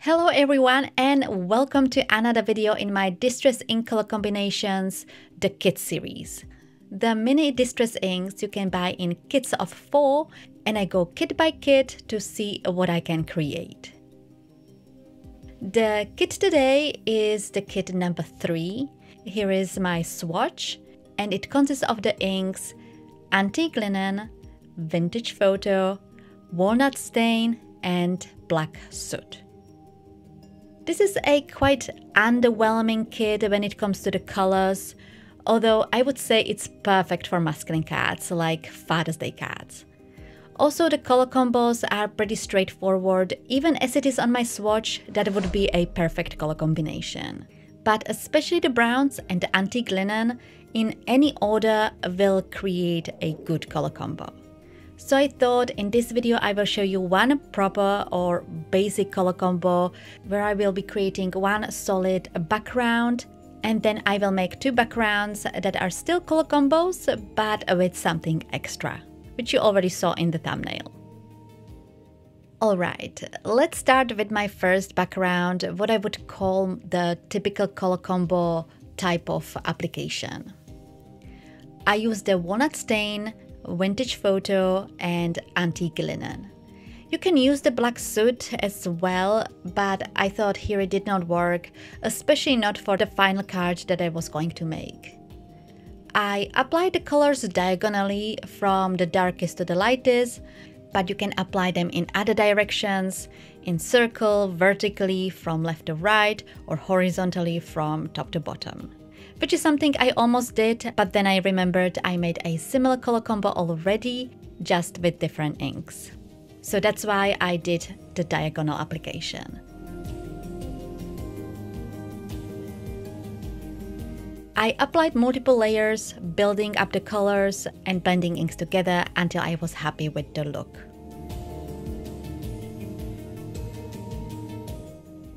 Hello everyone and welcome to another video in my Distress Ink Color Combinations, the Kit series. The mini Distress inks you can buy in kits of 4 and I go kit by kit to see what I can create. The kit today is the kit number 3. Here is my swatch and it consists of the inks Antique Linen, Vintage Photo, Walnut Stain and Black Soot. This is a quite underwhelming kit when it comes to the colors, although I would say it's perfect for masculine cats like Father's Day cats. Also, the color combos are pretty straightforward, even as it is on my swatch, that would be a perfect color combination. But especially the browns and the antique linen, in any order will create a good color combo. So I thought in this video I will show you one proper or basic color combo where I will be creating one solid background and then I will make 2 backgrounds that are still color combos but with something extra, which you already saw in the thumbnail. Alright, let's start with my first background, what I would call the typical color combo type of application. I use the Walnut Stain, Vintage Photo and Antique Linen. You can use the Black Soot as well, but I thought here it did not work, especially not for the final card that I was going to make. I applied the colors diagonally from the darkest to the lightest, but you can apply them in other directions, in circle, vertically from left to right, or horizontally from top to bottom. Which is something I almost did, but then I remembered I made a similar color combo already, just with different inks. So that's why I did the diagonal application. I applied multiple layers, building up the colors and blending inks together until I was happy with the look.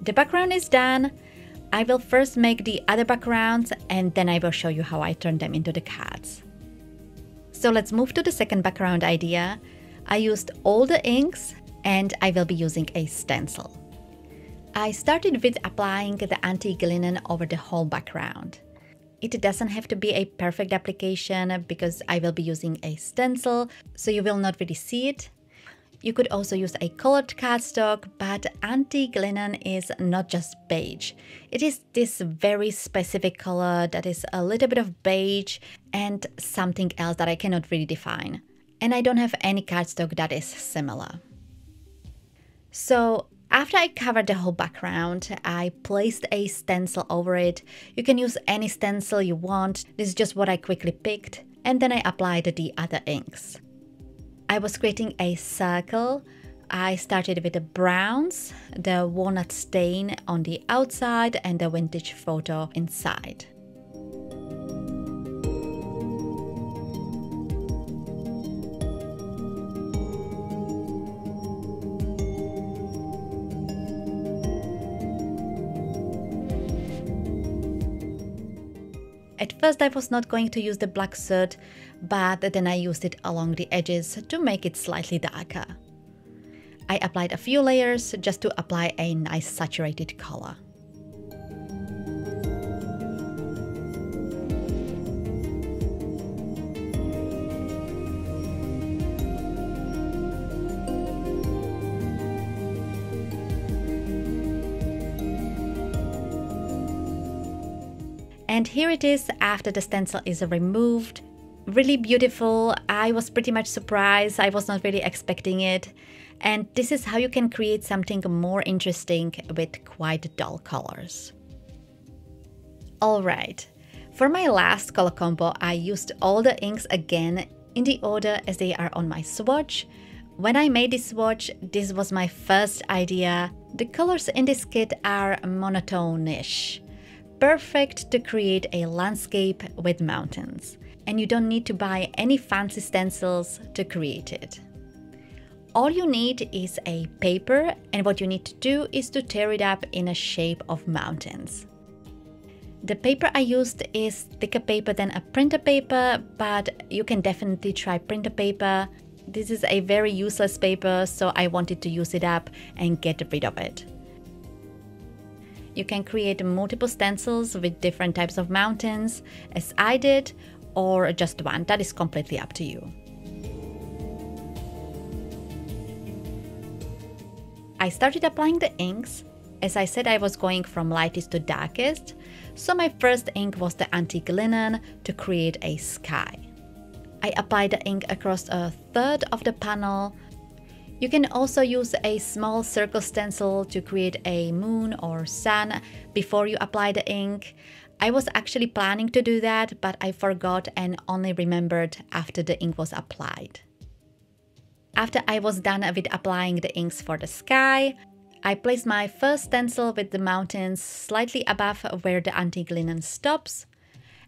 The background is done. I will first make the other backgrounds and then I will show you how I turn them into the cats. So let's move to the second background idea. I used all the inks and I will be using a stencil. I started with applying the antique linen over the whole background. It doesn't have to be a perfect application because I will be using a stencil, so you will not really see it. You could also use a colored cardstock, but antique linen is not just beige. It is this very specific color that is a little bit of beige and something else that I cannot really define. And I don't have any cardstock that is similar. So after I covered the whole background, I placed a stencil over it. You can use any stencil you want. This is just what I quickly picked. And then I applied the other inks. I was creating a circle. I started with the browns, the Walnut Stain on the outside and the Vintage Photo inside. At first I was not going to use the Black Soot, but then I used it along the edges to make it slightly darker. I applied a few layers just to apply a nice saturated color. And here it is after the stencil is removed. Really beautiful. I was pretty much surprised. I was not really expecting it. And this is how you can create something more interesting with quite dull colors. Alright, for my last color combo, I used all the inks again in the order as they are on my swatch. When I made this swatch, this was my first idea. The colors in this kit are monotone-ish. Perfect to create a landscape with mountains, and you don't need to buy any fancy stencils to create it. All you need is a paper, and what you need to do is to tear it up in a shape of mountains. The paper I used is thicker paper than a printer paper, but you can definitely try printer paper. This is a very useless paper, so I wanted to use it up and get rid of it. You can create multiple stencils with different types of mountains, as I did, or just one. That is completely up to you. I started applying the inks. As I said, I was going from lightest to darkest, so my first ink was the antique linen to create a sky. I applied the ink across a third of the panel. You can also use a small circle stencil to create a moon or sun before you apply the ink. I was actually planning to do that, but I forgot and only remembered after the ink was applied. After I was done with applying the inks for the sky, I placed my first stencil with the mountains slightly above where the antique linen stops.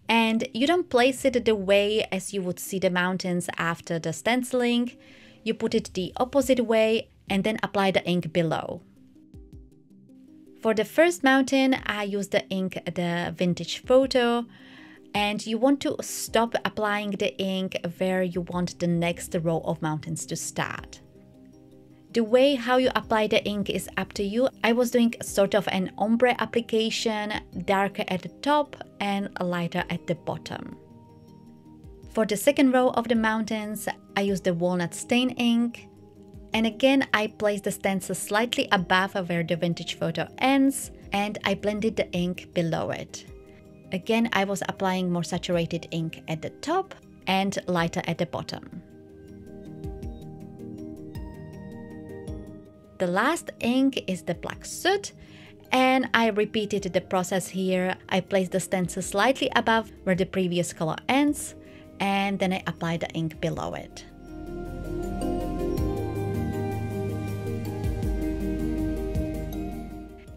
And you don't place it the way as you would see the mountains after the stenciling. You put it the opposite way and then apply the ink below. For the first mountain, I used the ink, the vintage photo, and you want to stop applying the ink where you want the next row of mountains to start. The way how you apply the ink is up to you. I was doing sort of an ombre application, darker at the top and lighter at the bottom. For the second row of the mountains, I used the Walnut Stain ink. And again, I placed the stencil slightly above where the vintage photo ends, and I blended the ink below it. Again, I was applying more saturated ink at the top and lighter at the bottom. The last ink is the black soot, and I repeated the process here. I placed the stencil slightly above where the previous color ends, and then I applied the ink below it.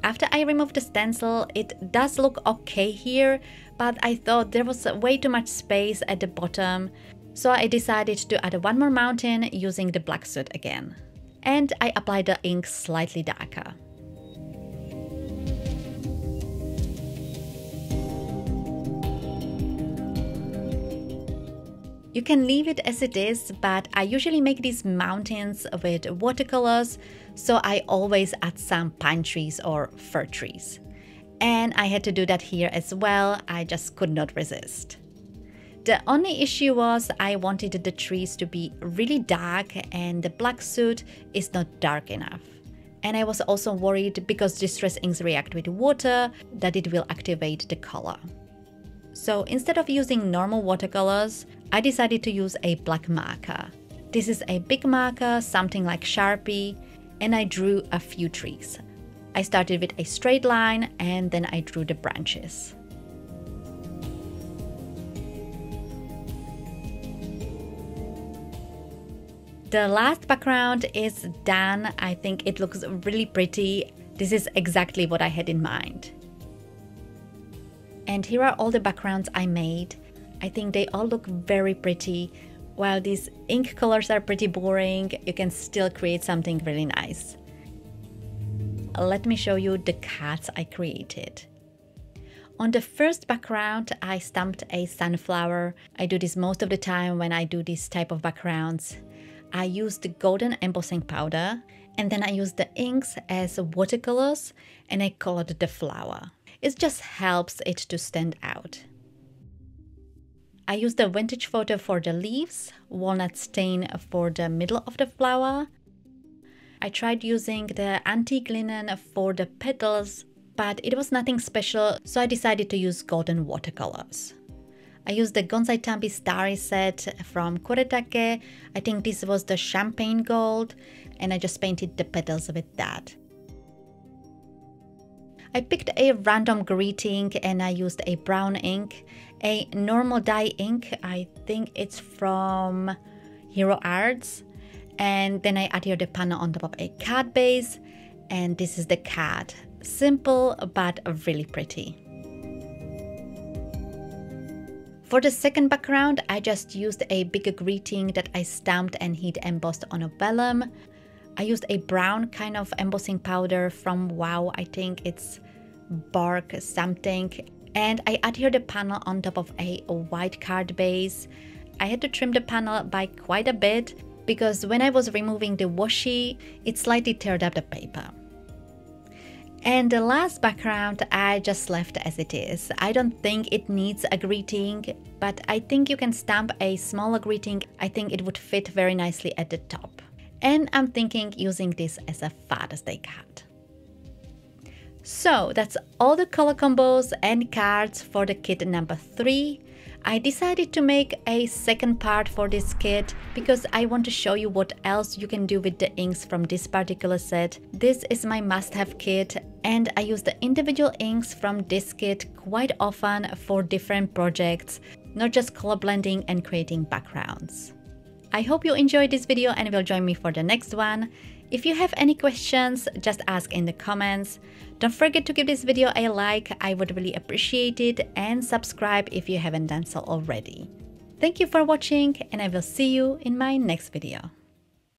After I removed the stencil, it does look okay here, but I thought there was way too much space at the bottom, so I decided to add one more mountain using the black soot again. And I applied the ink slightly darker. You can leave it as it is, but I usually make these mountains with watercolors, so I always add some pine trees or fir trees. And I had to do that here as well, I just could not resist. The only issue was I wanted the trees to be really dark and the black soot is not dark enough. And I was also worried, because distress inks react with water, that it will activate the color. So instead of using normal watercolors, I decided to use a black marker. This is a big marker, something like Sharpie, and I drew a few trees. I started with a straight line and then I drew the branches. The last background is done. I think it looks really pretty. This is exactly what I had in mind. And here are all the backgrounds I made. I think they all look very pretty. While these ink colors are pretty boring, you can still create something really nice. Let me show you the cards I created. On the first background, I stamped a sunflower. I do this most of the time when I do this type of backgrounds. I used the golden embossing powder, and then I used the inks as watercolors, and I colored the flower. It just helps it to stand out. I used the vintage photo for the leaves, walnut stain for the middle of the flower. I tried using the antique linen for the petals, but it was nothing special, so I decided to use golden watercolors. I used the Gonzai Tambi Starry set from Koretake. I think this was the champagne gold, and I just painted the petals with that. I picked a random greeting and I used a brown ink, a normal dye ink. I think it's from Hero Arts. And then I adhered the panel on top of a card base, and this is the card. Simple but really pretty. For the second background, I just used a bigger greeting that I stamped and heat embossed on a vellum. I used a brown kind of embossing powder from Wow, I think it's bark something, and I adhered the panel on top of a white card base. I had to trim the panel by quite a bit because when I was removing the washi, it slightly teared up the paper. And the last background I just left as it is. I don't think it needs a greeting, but I think you can stamp a smaller greeting. I think it would fit very nicely at the top. And I'm thinking using this as a Father's Day card. So that's all the color combos and cards for the kit number 3. I decided to make a second part for this kit because I want to show you what else you can do with the inks from this particular set. This is my must-have kit and I use the individual inks from this kit quite often for different projects, not just color blending and creating backgrounds. I hope you enjoyed this video and will join me for the next one. If you have any questions, just ask in the comments. Don't forget to give this video a like, I would really appreciate it, and subscribe if you haven't done so already. Thank you for watching and I will see you in my next video.